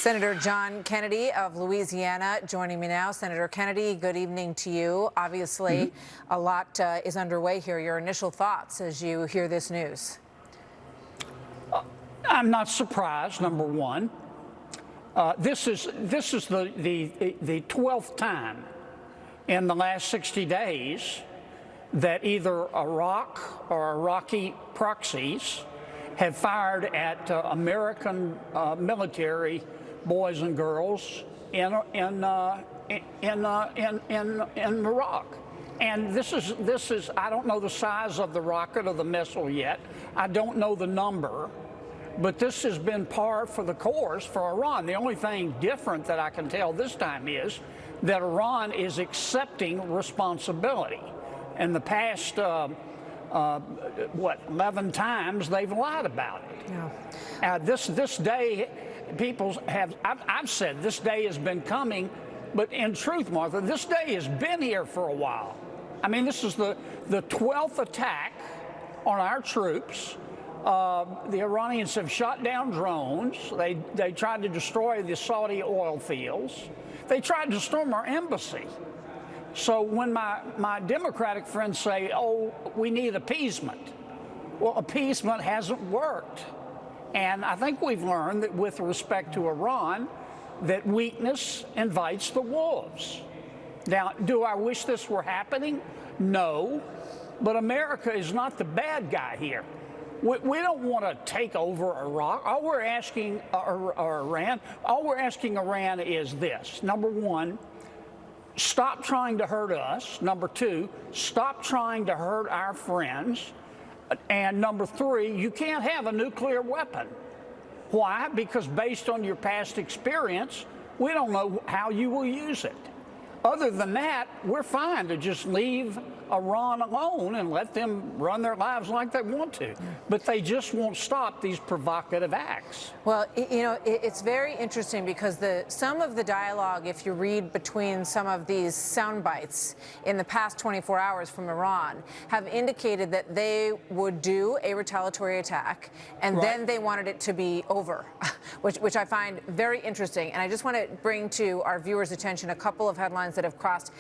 Senator John Kennedy of Louisiana joining me now. Senator Kennedy, good evening to you. Obviously, a lot is underway here. Your initial thoughts as you hear this news? I'm not surprised, number one. This is the 12th time in the last 60 days that either Iraq or Iraqi proxies have fired at American military boys and girls in Iraq. And this is I don't know the size of the rocket or the missile yet. I don't know the number, but this has been par for the course for Iran. The only thing different that I can tell this time is that Iran is accepting responsibility. In the past 11 times they've lied about it. Yeah. This day, I've said this day has been coming, but in truth, Martha, this day has been here for a while. I mean, this is the 12th attack on our troops. The Iranians have shot down drones. They tried to destroy the Saudi oil fields. They tried to storm our embassy. So when my Democratic friends say, oh, we need appeasement, well, appeasement hasn't worked. And I think we've learned that with respect to Iran, that weakness invites the wolves. Now, do I wish this were happening? No. But America is not the bad guy here. We don't want to take over Iraq. All we're asking Iran is this. Number one, stop trying to hurt us. Number two, stop trying to hurt our friends. And number three, you can't have a nuclear weapon. Why? Because based on your past experience, we don't know how you will use it. Other than that, we're fine to just leave Iran alone and let them run their lives like they want to. But they just won't stop these provocative acts. Well, you know, it's very interesting because some of the dialogue, if you read between some of these sound bites in the past 24 hours from Iran, have indicated that they would do a retaliatory attack and then they wanted it to be over, which I find very interesting. And I just want to bring to our viewers' attention a couple of headlines that have crossed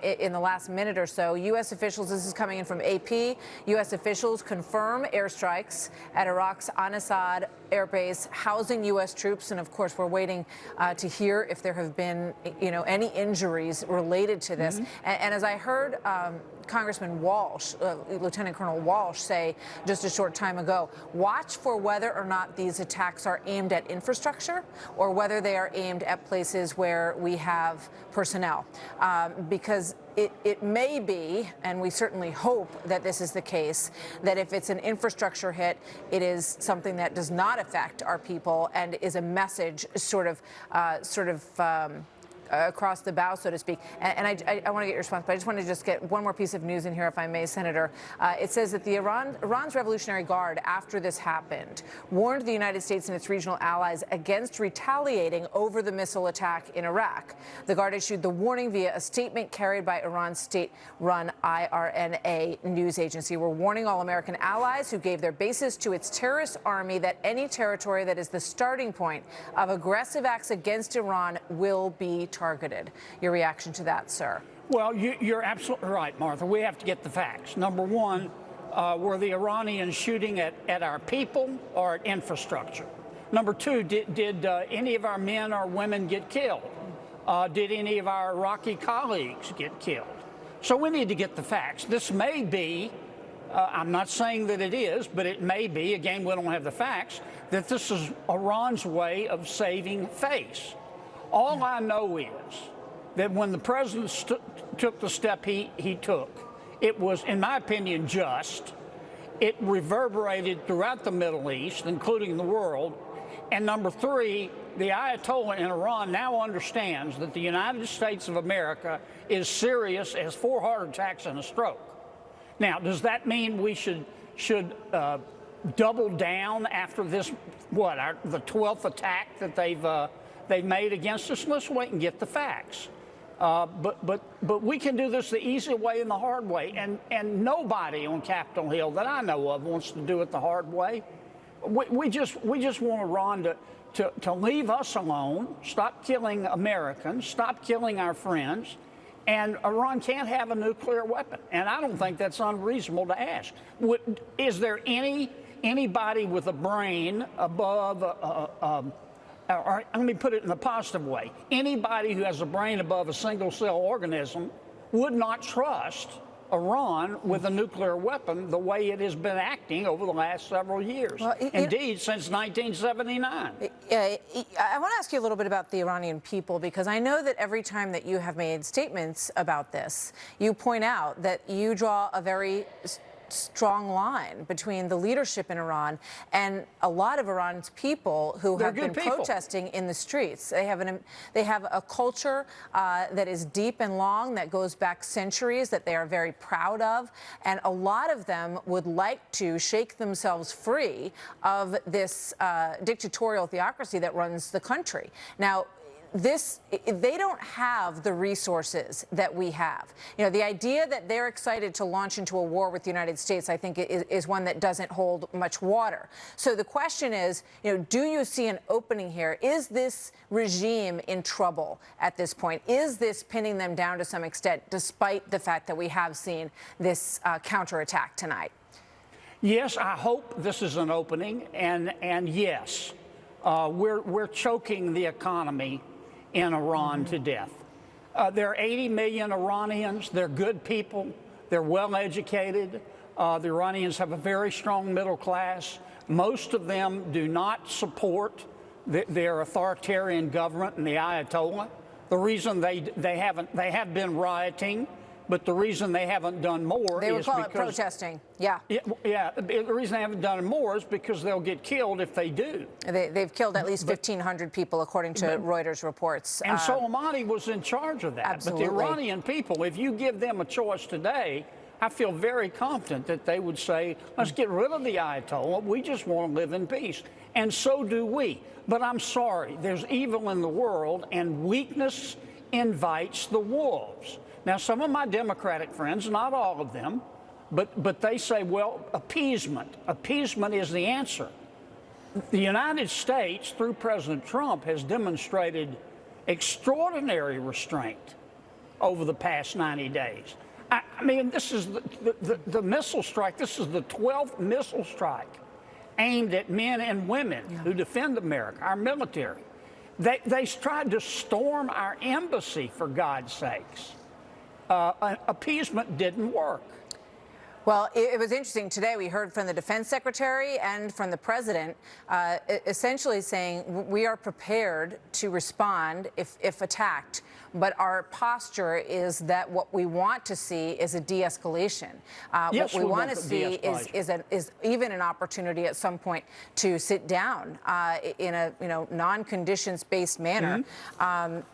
in the last minute or so. U.S. officials, this is coming in from AP, U.S. officials confirm airstrikes at Iraq's Al-Assad air base housing U.S. troops. And of course, we're waiting to hear if there have been, any injuries related to this. And as I heard Congressman Walsh, Lieutenant Colonel Walsh, say just a short time ago, watch for whether or not these attacks are aimed at infrastructure or whether they are aimed at places where we have personnel. Because it may be, and we certainly hope that this is the case, that if it's an infrastructure hit, it is something that does not affect our people and is a message sort of across the bow, so to speak. And I want to get your response, but I just want to just get one more piece of news in here, if I may, Senator. It says that Iran's Revolutionary Guard, after this happened, warned the United States and its regional allies against retaliating over the missile attack in Iraq. The Guard issued the warning via a statement carried by Iran's state-run IRNA news agency. We're warning all American allies who gave their bases to its terrorist army that any territory that is the starting point of aggressive acts against Iran will be targeted. Your reaction to that, sir? Well, you're absolutely right, Martha. We have to get the facts. Number one, were the Iranians shooting at our people or at infrastructure? Number two, did any of our men or women get killed? Did any of our Iraqi colleagues get killed? So we need to get the facts. This may be, I'm not saying that it is, but it may be, again, we don't have the facts, that this is Iran's way of saving face. All I know is that when the president took the step he took, it was, in my opinion, just. It reverberated throughout the Middle East, including the world. And number three, the Ayatollah in Iran now understands that the United States of America is serious as 4 heart attacks and a stroke. Now, does that mean we should double down after this, the 12th attack that they've made against us? Let's wait and get the facts. But we can do this the easy way and the hard way. And nobody on Capitol Hill that I know of wants to do it the hard way. We just want Iran to leave us alone, stop killing Americans, stop killing our friends, and Iran can't have a nuclear weapon. And I don't think that's unreasonable to ask. Is there anybody with a brain above, or let me put it in a positive way, anybody who has a brain above a single-cell organism would not trust Iran with a nuclear weapon the way it has been acting over the last several years. Well, indeed, since 1979. I want to ask you a little bit about the Iranian people, because I know that every time that you have made statements about this, you point out that you draw a very strong line between the leadership in Iran and a lot of Iran's people who have been protesting in the streets. They have a culture that is deep and long, that goes back centuries, that they are very proud of, and a lot of them would like to shake themselves free of this dictatorial theocracy that runs the country. Now, they don't have the resources that we have. You know, the idea that they're excited to launch into a war with the United States, I think, is one that doesn't hold much water. So the question is, you know, do you see an opening here? Is this regime in trouble at this point? Is this pinning them down to some extent, despite the fact that we have seen this counterattack tonight? Yes, I hope this is an opening, and yes, we're choking the economy in Iran to death. There are 80 million Iranians. They're good people. They're well educated. The Iranians have a very strong middle class. Most of them do not support their authoritarian government and the Ayatollah. The reason they have been rioting, but the reason they haven't done more is because it protesting. Yeah. Yeah. The reason they haven't done more is because they'll get killed if they do. They've killed at least 1,500 people, according to Reuters reports. And Soleimani was in charge of that. Absolutely. But the Iranian people, if you give them a choice today, I feel very confident that they would say, let's get rid of the Ayatollah. We just want to live in peace. And so do we. But I'm sorry, there's evil in the world, and weakness invites the wolves. Now, some of my Democratic friends, not all of them, but they say, well, appeasement is the answer. The United States, through President Trump, has demonstrated extraordinary restraint over the past 90 days. I mean, this is the missile strike. This is the 12th missile strike aimed at men and women who defend America, our military. They tried to storm our embassy, for God's sakes. Appeasement didn't work. Well, it was interesting today. We heard from the defense secretary and from the president essentially saying we are prepared to respond if attacked. But our posture is that what we want to see is a de-escalation. Yes, what we want to see is even an opportunity at some point to sit down in a non-conditions-based manner.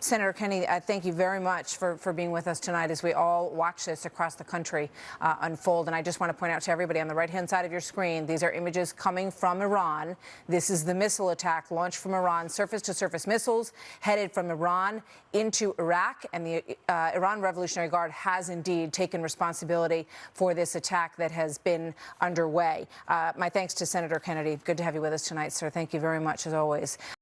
Senator Kennedy, I thank you very much for being with us tonight as we all watch this across the country unfold. And I just want to point out to everybody on the right-hand side of your screen, these are images coming from Iran. This is the missile attack launched from Iran, surface-to-surface missiles headed from Iran into Iraq, and the Iran Revolutionary Guard has indeed taken responsibility for this attack that has been underway. My thanks to Senator Kennedy. Good to have you with us tonight, sir. Thank you very much, as always.